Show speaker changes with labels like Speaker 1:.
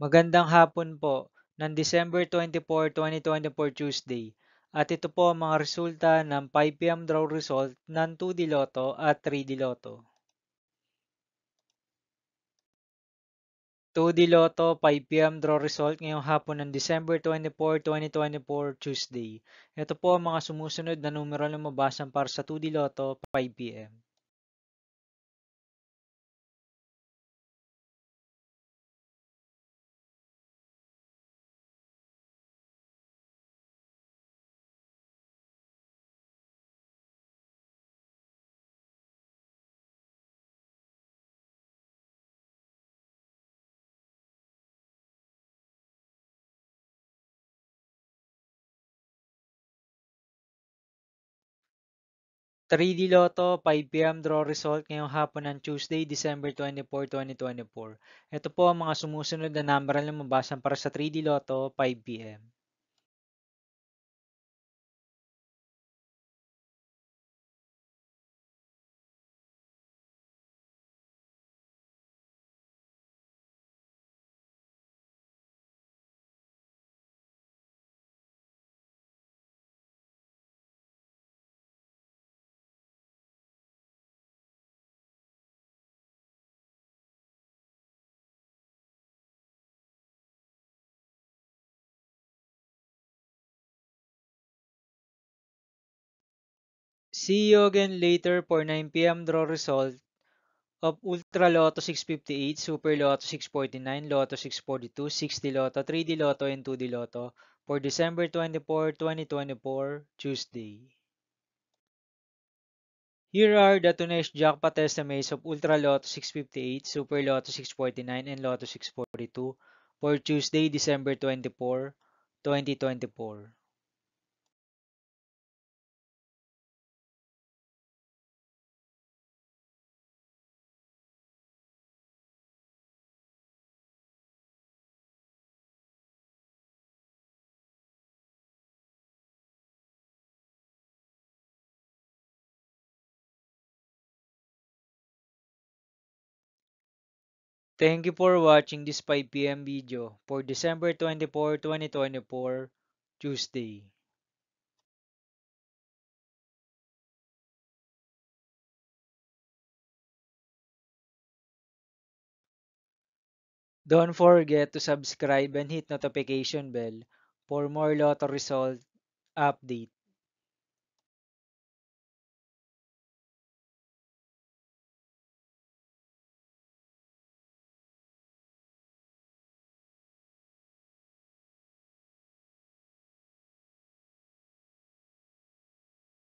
Speaker 1: Magandang hapon po ng December 24, 2024 Tuesday. At ito po ang mga resulta ng 5 p.m. draw result ng 2D Lotto at 3D Lotto. 2D Lotto 5 p.m. draw result ngayong hapon ng December 24, 2024 Tuesday. Ito po ang mga sumusunod na numero na mabasan para sa 2D Lotto 5 p.m. 3D Lotto 5 p.m. draw result ngayong hapon ng Tuesday, December 24, 2024. Ito po ang mga sumusunod na number na mabasan para sa 3D Lotto 5 p.m. 'See you again later for 9 p.m. draw result of Ultra Lotto 658, Super Lotto 649, Lotto 642, 60 Lotto, 3D Lotto, and 2D Lotto for December 24, 2024, Tuesday. Here are the today's jackpot estimates of Ultra Lotto 658, Super Lotto 649, and Lotto 642 for Tuesday, December 24, 2024. Thank you for watching this 5 p.m. video for December 24, 2024, Tuesday. Don't forget to subscribe and hit notification bell for more Lotto result update.